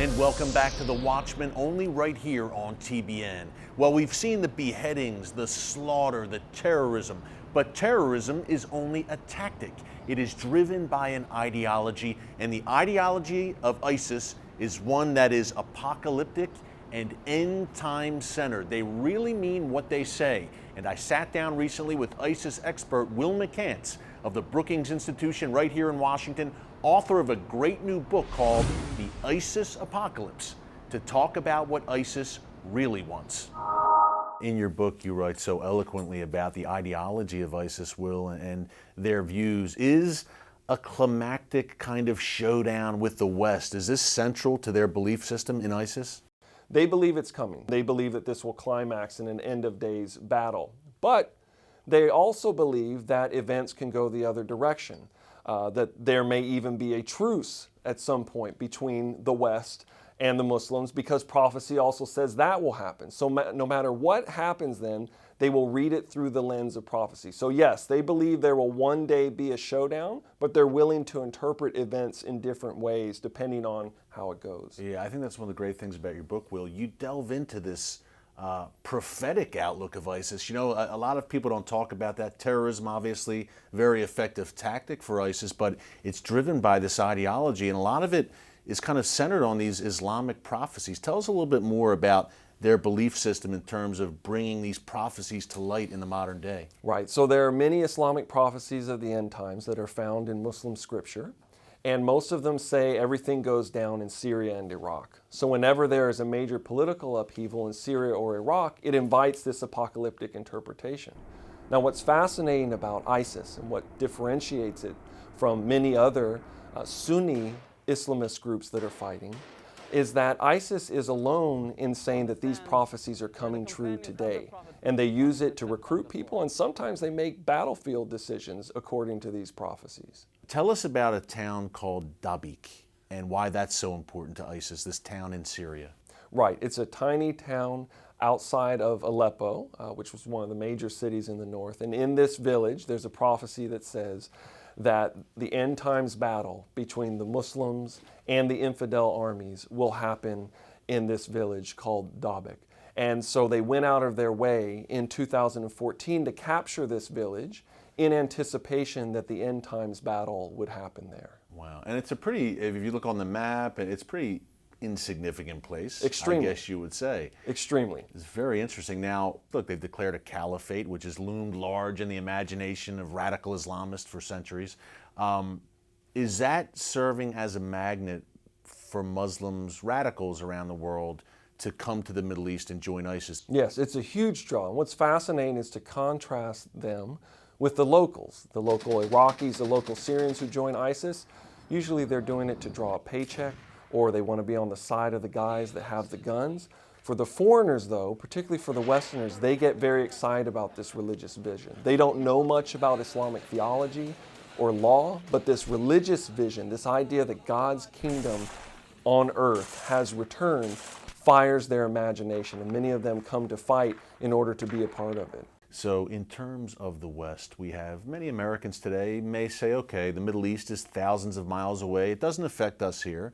And welcome back to The Watchmen, only right here on TBN. Well, we've seen the beheadings, the slaughter, the terrorism, but terrorism is only a tactic. It is driven by an ideology, and the ideology of ISIS is one that is apocalyptic and end-time centered. They really mean what they say. And I sat down recently with ISIS expert Will McCants of the Brookings Institution right here in Washington, author of a great new book called The ISIS Apocalypse, to talk about what ISIS really wants. In your book, you write so eloquently about the ideology of ISIS, Will, and their views. Is a climactic kind of showdown with the West, is this central to their belief system in ISIS? They believe it's coming. They believe that this will climax in an end of days battle. But they also believe that events can go the other direction, that there may even be a truce at some point between the West and the Muslims, because prophecy also says that will happen. So no matter what happens then, they will read it through the lens of prophecy. So yes, they believe there will one day be a showdown, but they're willing to interpret events in different ways depending on how it goes. Yeah, I think that's one of the great things about your book, Will. You delve into this prophetic outlook of ISIS. You know, a lot of people don't talk about that. Terrorism, obviously, very effective tactic for ISIS, but it's driven by this ideology, and a lot of it is kind of centered on these Islamic prophecies. Tell us a little bit more about their belief system in terms of bringing these prophecies to light in the modern day. Right, so there are many Islamic prophecies of the end times that are found in Muslim scripture, and most of them say everything goes down in Syria and Iraq. So whenever there is a major political upheaval in Syria or Iraq, it invites this apocalyptic interpretation. Now what's fascinating about ISIS and what differentiates it from many other Sunni Islamist groups that are fighting is that ISIS is alone in saying that these prophecies are coming true today. And they use it to recruit people, and sometimes they make battlefield decisions according to these prophecies. Tell us about a town called Dabiq and why that's so important to ISIS, this town in Syria. Right, it's a tiny town outside of Aleppo, which was one of the major cities in the north. And in this village, there's a prophecy that says that the end times battle between the Muslims and the infidel armies will happen in this village called Dabiq. And so they went out of their way in 2014 to capture this village in anticipation that the end times battle would happen there. Wow, and it's a pretty, if you look on the map, it's a pretty insignificant place. Extremely. I guess you would say. Extremely. It's very interesting. Now, look, they've declared a caliphate, which has loomed large in the imagination of radical Islamists for centuries. Is that serving as a magnet for Muslims, radicals around the world, to come to the Middle East and join ISIS? Yes, it's a huge draw. And what's fascinating is to contrast them with the locals, the local Iraqis, the local Syrians who join ISIS. Usually they're doing it to draw a paycheck, or they want to be on the side of the guys that have the guns. For the foreigners, though, particularly for the Westerners, they get very excited about this religious vision. They don't know much about Islamic theology or law, but this religious vision, this idea that God's kingdom on earth has returned, fires their imagination, and many of them come to fight in order to be a part of it. So in terms of the West, we have many Americans today may say, okay, the Middle East is thousands of miles away. It doesn't affect us here.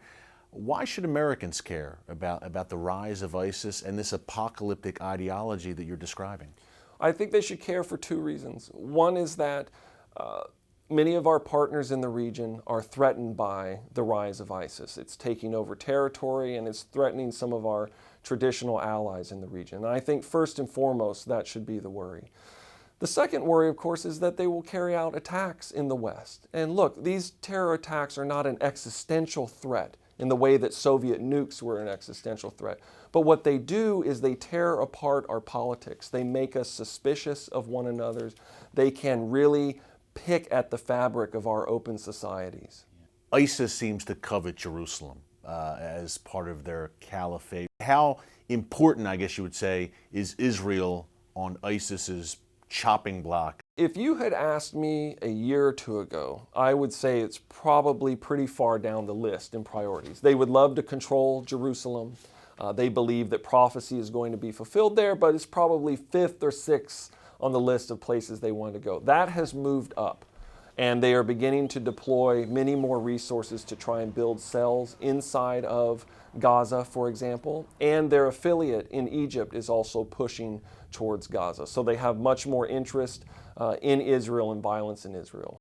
Why should Americans care about the rise of ISIS and this apocalyptic ideology that you're describing? I think they should care for two reasons. One is that many of our partners in the region are threatened by the rise of ISIS. It's taking over territory and it's threatening some of our traditional allies in the region. And I think first and foremost, that should be the worry. The second worry, of course, is that they will carry out attacks in the West. And look, these terror attacks are not an existential threat in the way that Soviet nukes were an existential threat. But what they do is they tear apart our politics. They make us suspicious of one another. They can really pick at the fabric of our open societies. ISIS seems to covet Jerusalem as part of their caliphate. How important, I guess you would say, is Israel on ISIS's chopping block? If you had asked me a year or two ago, I would say it's probably pretty far down the list in priorities. They would love to control Jerusalem. They believe that prophecy is going to be fulfilled there, but it's probably fifth or sixth on the list of places they want to go. That has moved up. And they are beginning to deploy many more resources to try and build cells inside of Gaza, for example. And their affiliate in Egypt is also pushing towards Gaza. So they have much more interest in Israel and violence in Israel.